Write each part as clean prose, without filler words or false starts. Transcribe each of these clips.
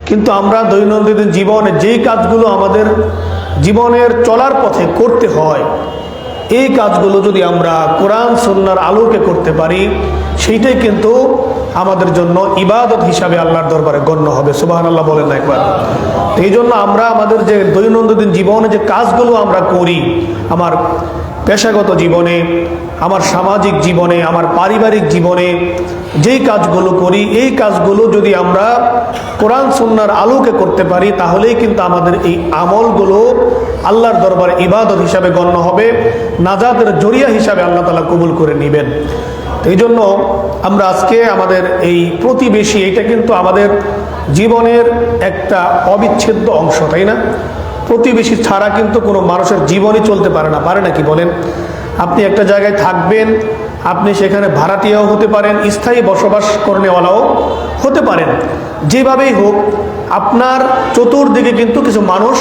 কিন্তু আমরা দৈনন্দিন জীবনে যেই কাজগুলো আমাদের জীবনের চলার পথে করতে হয়, এই কাজগুলো যদি আমরা কোরআন সুন্নাহর আলোকে করতে পারি, সেইটাই কিন্তু আমাদের জন্য ইবাদত হিসাবে আল্লাহর দরবারে গণ্য হবে। সুবহানাল্লাহ বলেন না একবার। এই জন্য আমরা আমাদের যে দৈনন্দিন জীবনে যে কাজগুলো আমরা করি, আমার পেশাগত জীবনে, আমার সামাজিক জীবনে, আমার পারিবারিক জীবনে যেই কাজগুলো করি, এই কাজগুলো যদি আমরা কোরআন সুন্নাহর আলোকে করতে পারি, তাহলেই কিন্তু আমাদের এই আমলগুলো আল্লাহর দরবারে ইবাদত হিসাবে গণ্য হবে, নাজাতের জরিয়া হিসাবে আল্লাহ তাআলা কবুল করে নেবেন। এই জন্য আমরা আজকে আমাদের এই প্রতিবেশী, এটা কিন্তু আমাদের জীবনের একটা অবিচ্ছেদ্য অংশ, তাই না? প্রতিবেশী ছাড়া কিন্তু কোনো মানুষের জীবনই চলতে পারে না, পারে নাকি বলেন? আপনি একটা জায়গায় থাকবেন, আপনি সেখানে ভাড়াটিয়াও হতে পারেন, স্থায়ী বসবাস করেওয়ালাও হতে পারেন। যেভাবেই হোক আপনার চতুর্দিকে কিন্তু কিছু মানুষ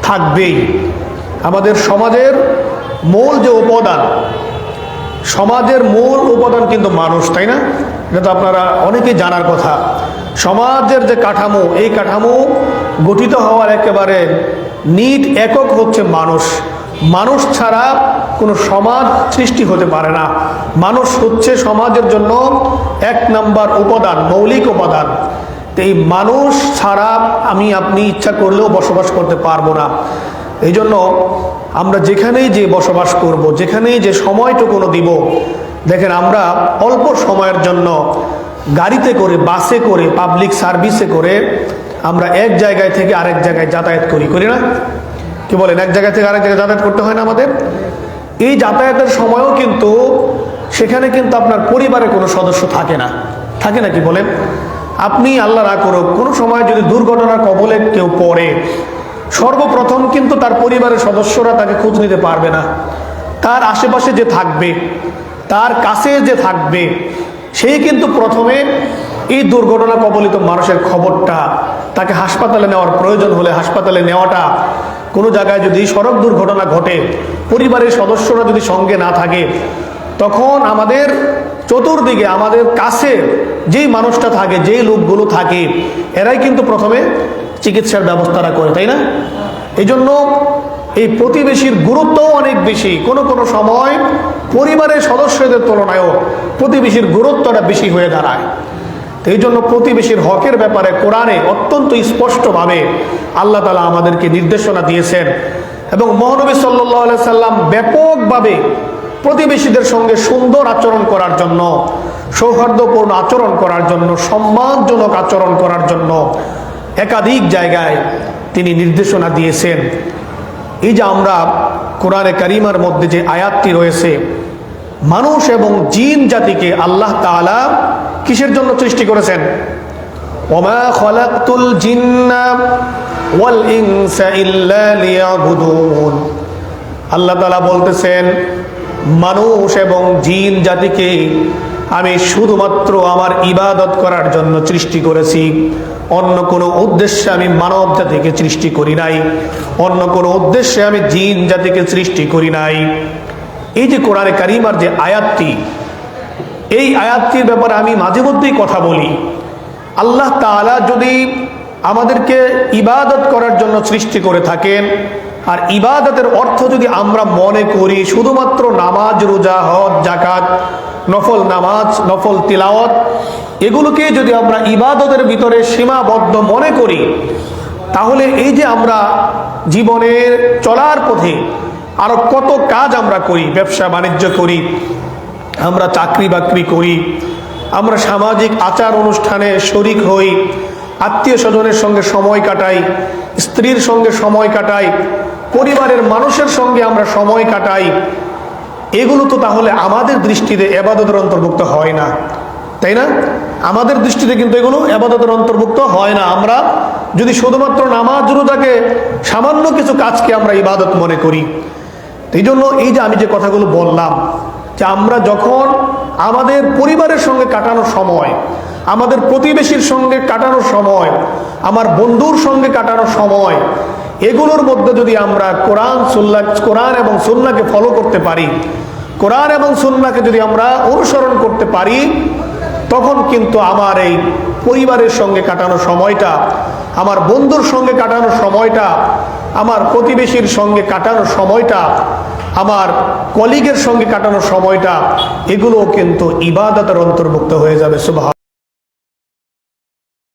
থাকবেই। আমাদের সমাজের মূল যে উপাদান, সমাজের মূল উপাদান কিন্তু মানুষ, তাই না? এটা তো আপনারা অনেকেই জানার কথা। সমাজের যে কাঠামো, এই কাঠামো গঠিত হওয়ার একেবারে নিট একক হচ্ছে মানুষ। মানুষ ছাড়া কোনো সমাজ সৃষ্টি হতে পারে না। মানুষ হচ্ছে সমাজের জন্য এক নাম্বার উপাদান, মৌলিক উপাদান। তো এই মানুষ ছাড়া আমি আপনি ইচ্ছা করলেও বসবাস করতে পারবো না। এই জন্য আমরা যেখানেই যে বসবাস করব, যেখানেই যে সময়টুকু দিব, দেখেন আমরা অল্প সময়ের জন্য গাড়িতে করে, বাসে করে, পাবলিক সার্ভিসে করে আমরা এক জায়গায় থেকে আরেক জায়গায় যাতায়াত করি না? কি বলেন? এক জায়গা থেকে আরেক জায়গায় যাতায়াত করতে হয় না আমাদের? এই যাতায়াতের সময়ও কিন্তু সেখানে কিন্তু আপনার পরিবারের কোনো সদস্য থাকে না, থাকে না? কি বলেন? আপনি আল্লাহ না করুক কোনো সময় যদি দুর্ঘটনার কবলে কেউ পড়ে, সর্বপ্রথম কিন্তু তার পরিবারের সদস্যরা তাকে খোঁজ নিতে পারবে না। তার আশেপাশে যে থাকবে, তার কাছে যে থাকবে, সেই কিন্তু প্রথমে এই দুর্ঘটনা কবলিত মানুষের খবরটা, তাকে হাসপাতালে নেওয়ার প্রয়োজন হলে হাসপাতালে নেওয়াটা, কোনো জায়গায় যদি সড়ক দুর্ঘটনা ঘটে, পরিবারের সদস্যরা যদি সঙ্গে না থাকে, তখন আমাদের চতুর্দিকে আমাদের কাছে যেই মানুষটা থাকে, যেই লোকগুলো থাকে, এরাই কিন্তু প্রথমে চিকিৎসার ব্যবস্থাটা করে, তাই না? এই জন্য এই প্রতিবেশীর গুরুত্বও অনেক বেশি। কোনো কোনো সময় পরিবারের সদস্যদের তুলনায়ও প্রতিবেশীর গুরুত্বটা বেশি হয়ে দাঁড়ায়। এই জন্য প্রতিবেশীর হকের ব্যাপারে কোরআনে অত্যন্ত স্পষ্টভাবে আল্লাহ তাআলা আমাদেরকে নির্দেশনা দিয়েছেন, এবং মহানবী সাল্লাল্লাহু আলাইহি সাল্লাম ব্যাপকভাবে প্রতিবেশীদের সঙ্গে সুন্দর আচরণ করার জন্য, সৌহার্দ্যপূর্ণ আচরণ করার জন্য, সম্মানজনক আচরণ করার জন্য একাধিক জায়গায় তিনি নির্দেশনা দিয়েছেন। এই যে আমরা কোরআনে কারিমার মধ্যে যে আয়াতটি রয়েছে, মানুষ এবং জিন জাতিকে আল্লাহ তাআলা কিসের জন্য সৃষ্টি করেছেন? ওমা খলাকতুল জিন্না ওয়াল ইনসা ইল্লা লিয়াবুদুন। আল্লাহ তাআলা বলতেছেন, মানুষ এবং জিন জাতিকে আমি শুধুমাত্র আমার ইবাদত করার জন্য সৃষ্টি করেছি। অন্য কোনো উদ্দেশ্যে আমি মানব জাতিকে সৃষ্টি করি নাই, অন্য কোনো উদ্দেশ্যে আমি জিন জাতিকে সৃষ্টি করি নাই। এই যে কোরআনে কারিমার যে আয়াতটি, এই আয়াতটির ব্যাপারে আমি মাঝে মধ্যেই কথা বলি। আল্লাহ তাআলা যদি আমাদেরকে ইবাদত করার জন্য সৃষ্টি করে থাকেন, আর ইবাদতের অর্থ যদি আমরা মনে করি শুধুমাত্র নামাজ, রোজা, হজ, যাকাত, নফল নামাজ, নফল তিলাওয়াত, এগুলোকে যদি আমরা ইবাদতের ভিতরে সীমাবদ্ধ মনে করি, তাহলে এই যে আমরা জীবনের চলার পথে আরো কত কাজ আমরা করি, ব্যবসা বাণিজ্য করি, আমরা চাকরি বাকরি করি, আমরা সামাজিক আচার অনুষ্ঠানে শরিক হই, আত্মীয় স্বজনের সঙ্গে সময় কাটাই, স্ত্রীর সঙ্গে সময় কাটাই, পরিবারের মানুষের সঙ্গে আমরা সময় কাটাই, এগুলো তো তাহলে আমাদের দৃষ্টিতে ইবাদতের অন্তর্ভুক্ত হয় না, তাই না? আমাদের দৃষ্টিতে কিন্তু এগুলো ইবাদতের অন্তর্ভুক্ত হয় না। আমরা যদি শুধুমাত্র নামাজ রোজাকে, সামান্য কিছু কাজকে আমরা ইবাদত মনে করি। এই জন্য এই যে আমি যে কথাগুলো বললাম, যে আমরা যখন আমাদের পরিবারের সঙ্গে কাটানোর সময়, আমাদের প্রতিবেশীর সঙ্গে কাটানোর সময়, আমার বন্ধুর সঙ্গে কাটানোর সময়, এগুলোর মধ্যে যদি আমরা কোরআন এবং সুন্নাহকে ফলো করতে পারি, কোরআন এবং সুন্নাহকে যদি আমরা অনুসরণ করতে পারি, তখন কিন্তু আমার এই পরিবারের সঙ্গে কাটানো সময়টা, আমার বন্ধুর সঙ্গে কাটানো সময়টা, আমার প্রতিবেশীর সঙ্গে কাটানো সময়টা, আমার কলিগের সঙ্গে কাটানো সময়টা, এগুলোও কিন্তু ইবাদতের অন্তর্ভুক্ত হয়ে যাবে। সুবহান।